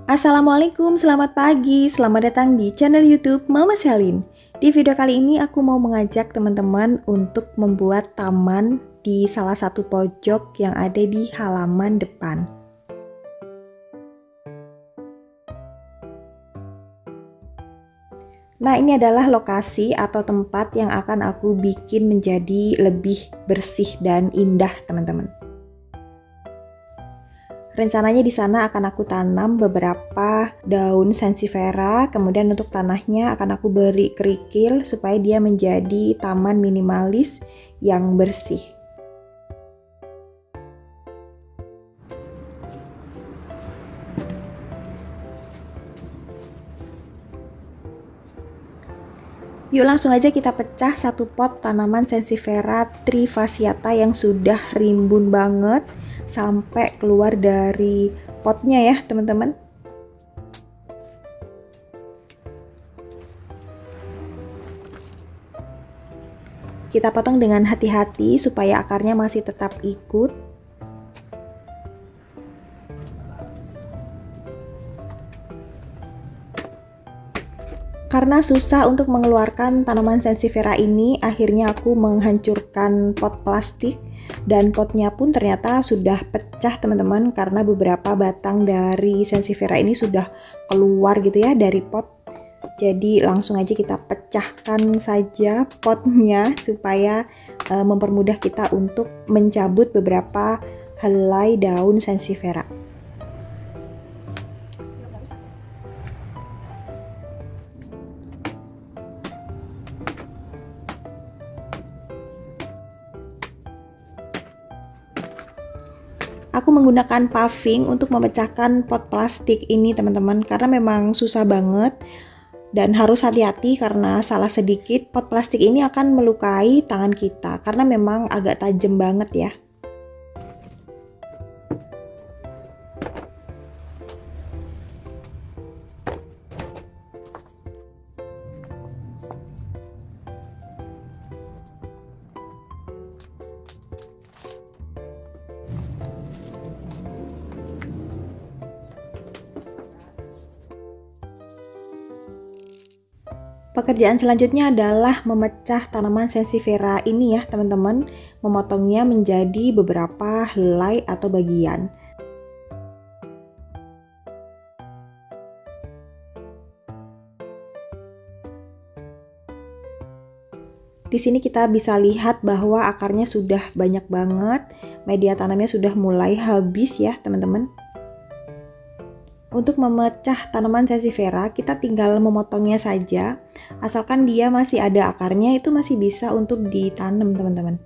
Assalamualaikum, selamat pagi, selamat datang di channel YouTube Mama Selin. Di video kali ini aku mau mengajak teman-teman untuk membuat taman di salah satu pojok yang ada di halaman depan. Nah, ini adalah lokasi atau tempat yang akan aku bikin menjadi lebih bersih dan indah, teman-teman. Rencananya di sana akan aku tanam beberapa daun sansevieria, kemudian untuk tanahnya akan aku beri kerikil supaya dia menjadi taman minimalis yang bersih. Yuk langsung aja kita pecah satu pot tanaman sansevieria trifasciata yang sudah rimbun banget sampai keluar dari potnya ya teman-teman. Kita potong dengan hati-hati supaya akarnya masih tetap ikut. Karena susah untuk mengeluarkan tanaman sansevieria ini, akhirnya aku menghancurkan pot plastik. Dan potnya pun ternyata sudah pecah teman-teman, karena beberapa batang dari sansevieria ini sudah keluar gitu ya dari pot. Jadi langsung aja kita pecahkan saja potnya supaya mempermudah kita untuk mencabut beberapa helai daun sansevieria. Aku menggunakan paving untuk memecahkan pot plastik ini teman-teman, karena memang susah banget dan harus hati-hati karena salah sedikit pot plastik ini akan melukai tangan kita karena memang agak tajam banget ya. Pekerjaan selanjutnya adalah memecah tanaman sansevieria ini ya teman-teman, memotongnya menjadi beberapa helai atau bagian. Di sini kita bisa lihat bahwa akarnya sudah banyak banget, media tanamnya sudah mulai habis ya teman-teman. Untuk memecah tanaman sansevieria, kita tinggal memotongnya saja. Asalkan dia masih ada akarnya, itu masih bisa untuk ditanam, teman-teman.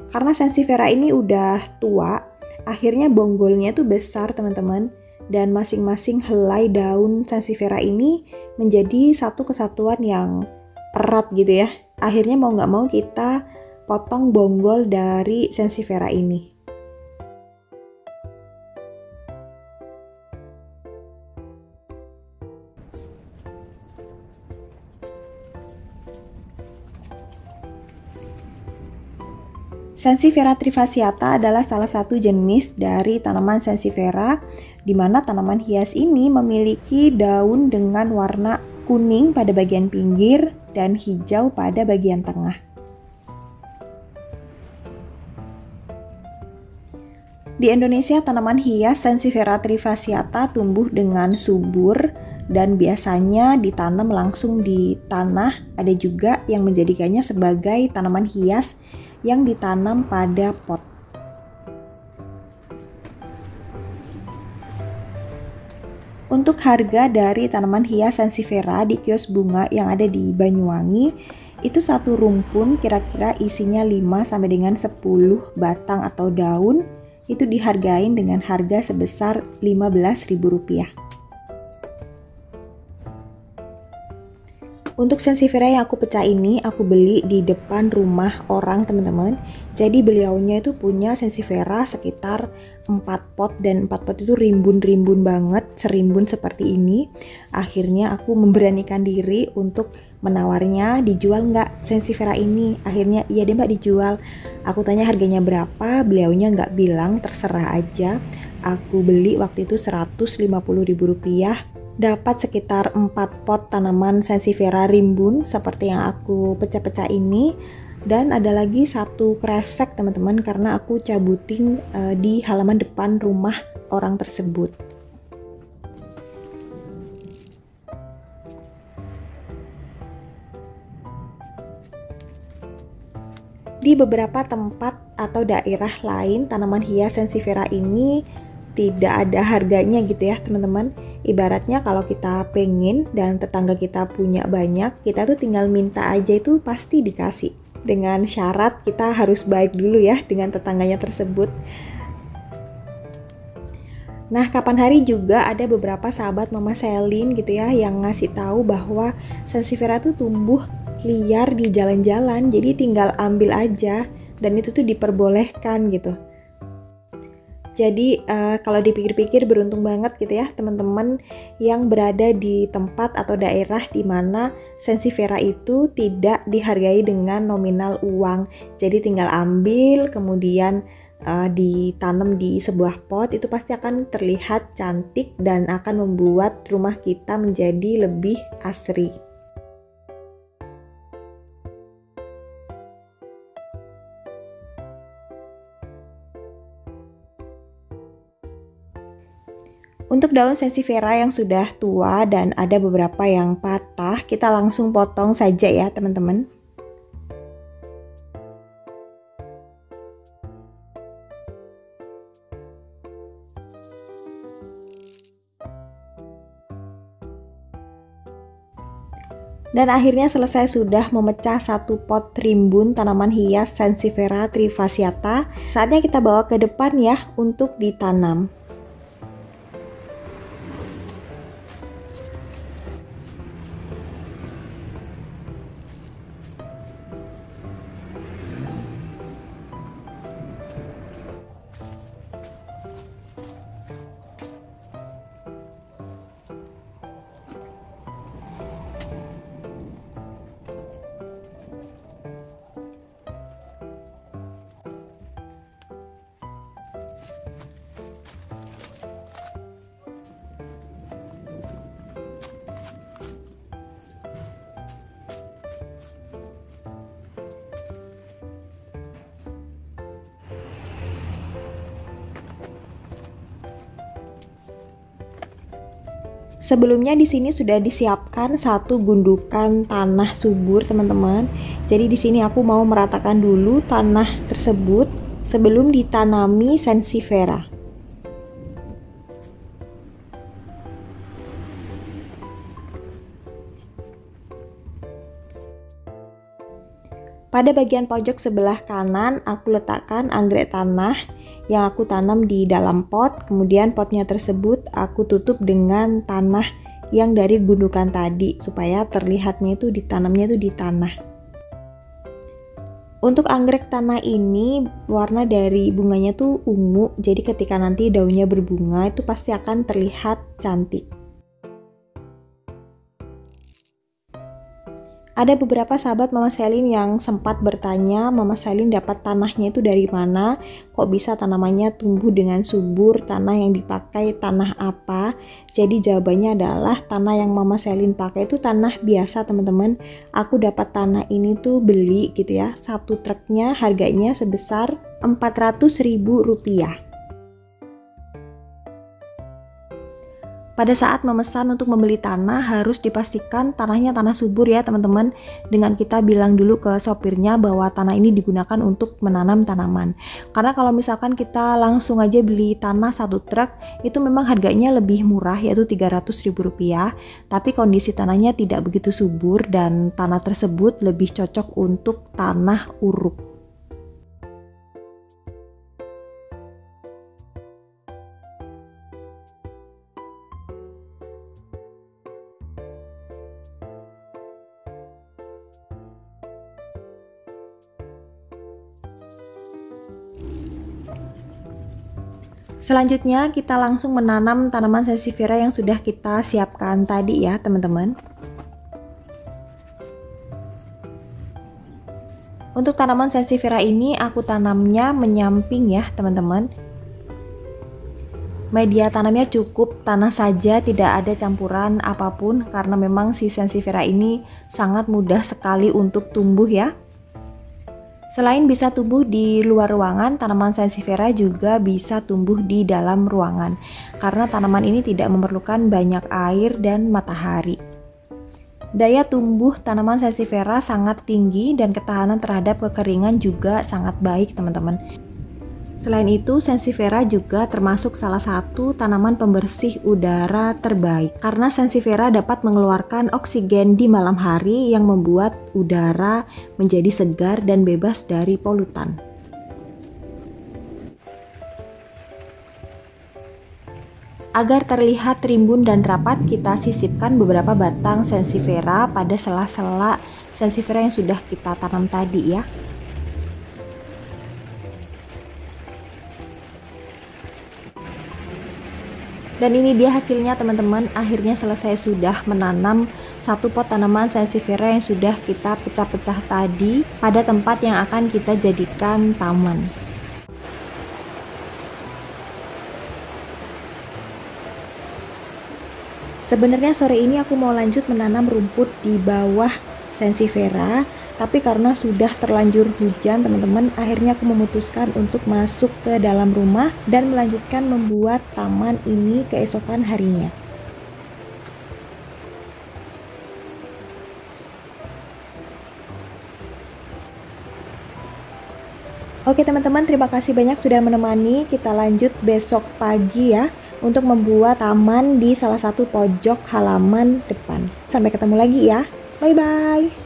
Karena sansevieria ini udah tua, akhirnya bonggolnya tuh besar, teman-teman. Dan masing-masing helai daun sansevieria ini menjadi satu kesatuan yang erat gitu ya. Akhirnya mau nggak mau kita potong bonggol dari sansevieria ini. Sansevieria trifasciata adalah salah satu jenis dari tanaman sansevieria, di mana tanaman hias ini memiliki daun dengan warna kuning pada bagian pinggir dan hijau pada bagian tengah. Di Indonesia, tanaman hias sansevieria trifasciata tumbuh dengan subur dan biasanya ditanam langsung di tanah. Ada juga yang menjadikannya sebagai tanaman hias yang ditanam pada pot. Untuk harga dari tanaman hias sansevieria di kios bunga yang ada di Banyuwangi, itu satu rumpun kira-kira isinya 5 sampai dengan 10 batang atau daun, itu dihargain dengan harga sebesar Rp15.000. Untuk sansevieria yang aku pecah ini, aku beli di depan rumah orang teman-teman. Jadi beliaunya itu punya sansevieria sekitar 4 pot, dan 4 pot itu rimbun-rimbun banget serimbun seperti ini. Akhirnya aku memberanikan diri untuk menawarnya, dijual nggak sensifera ini? Akhirnya iya deh mbak, dijual. Aku tanya harganya berapa, beliaunya nggak bilang, terserah aja. Aku beli waktu itu Rp150.000, dapat sekitar 4 pot tanaman sensifera rimbun seperti yang aku pecah-pecah ini. Dan ada lagi satu kresek teman-teman, karena aku cabutin di halaman depan rumah orang tersebut. Di beberapa tempat atau daerah lain, tanaman hias sensifera ini tidak ada harganya gitu ya teman-teman. Ibaratnya kalau kita pengen dan tetangga kita punya banyak, kita tuh tinggal minta aja, itu pasti dikasih. Dengan syarat kita harus baik dulu ya dengan tetangganya tersebut. Nah, kapan hari juga ada beberapa sahabat Mama Selin gitu ya yang ngasih tahu bahwa sensifera tuh tumbuh liar di jalan-jalan, jadi tinggal ambil aja dan itu tuh diperbolehkan gitu. Jadi kalau dipikir-pikir beruntung banget gitu ya teman-teman yang berada di tempat atau daerah di mana sensifera itu tidak dihargai dengan nominal uang. Jadi tinggal ambil kemudian ditanam di sebuah pot, itu pasti akan terlihat cantik dan akan membuat rumah kita menjadi lebih asri. Untuk daun sensifera yang sudah tua dan ada beberapa yang patah, kita langsung potong saja ya teman-teman. Dan akhirnya selesai sudah memecah satu pot rimbun tanaman hias sensifera trifasciata. Saatnya kita bawa ke depan ya untuk ditanam. Sebelumnya di sini sudah disiapkan satu gundukan tanah subur, teman-teman. Jadi di sini aku mau meratakan dulu tanah tersebut sebelum ditanami sensifera. Pada bagian pojok sebelah kanan aku letakkan anggrek tanah yang aku tanam di dalam pot. Kemudian potnya tersebut aku tutup dengan tanah yang dari gundukan tadi supaya terlihatnya itu ditanamnya itu di tanah. Untuk anggrek tanah ini warna dari bunganya tuh ungu, jadi ketika nanti daunnya berbunga itu pasti akan terlihat cantik. Ada beberapa sahabat Mama Selin yang sempat bertanya, Mama Selin dapat tanahnya itu dari mana? Kok bisa tanamannya tumbuh dengan subur? Tanah yang dipakai tanah apa? Jadi jawabannya adalah tanah yang Mama Selin pakai itu tanah biasa, teman-teman. Aku dapat tanah ini tuh beli gitu ya. Satu truknya harganya sebesar Rp400.000. Pada saat memesan untuk membeli tanah harus dipastikan tanahnya tanah subur ya teman-teman. Dengan kita bilang dulu ke sopirnya bahwa tanah ini digunakan untuk menanam tanaman. Karena kalau misalkan kita langsung aja beli tanah satu truk, itu memang harganya lebih murah yaitu Rp300.000. Tapi kondisi tanahnya tidak begitu subur dan tanah tersebut lebih cocok untuk tanah uruk. Selanjutnya kita langsung menanam tanaman sansevieria yang sudah kita siapkan tadi ya teman-teman. Untuk tanaman sansevieria ini aku tanamnya menyamping ya teman-teman. Media tanamnya cukup tanah saja, tidak ada campuran apapun karena memang si sansevieria ini sangat mudah sekali untuk tumbuh ya. Selain bisa tumbuh di luar ruangan, tanaman sansevieria juga bisa tumbuh di dalam ruangan karena tanaman ini tidak memerlukan banyak air dan matahari. Daya tumbuh tanaman sansevieria sangat tinggi dan ketahanan terhadap kekeringan juga sangat baik teman-teman. Selain itu, sansevieria juga termasuk salah satu tanaman pembersih udara terbaik karena sansevieria dapat mengeluarkan oksigen di malam hari yang membuat udara menjadi segar dan bebas dari polutan. Agar terlihat rimbun dan rapat, kita sisipkan beberapa batang sansevieria pada sela-sela sansevieria yang sudah kita tanam tadi ya. Dan ini dia hasilnya teman-teman, akhirnya selesai sudah menanam satu pot tanaman sansevieria yang sudah kita pecah-pecah tadi pada tempat yang akan kita jadikan taman. Sebenarnya sore ini aku mau lanjut menanam rumput di bawah sansevieria, tapi karena sudah terlanjur hujan teman-teman, akhirnya aku memutuskan untuk masuk ke dalam rumah dan melanjutkan membuat taman ini keesokan harinya. Oke teman-teman, terima kasih banyak sudah menemani. Kita lanjut besok pagi ya untuk membuat taman di salah satu pojok halaman depan. Sampai ketemu lagi ya. Bye bye.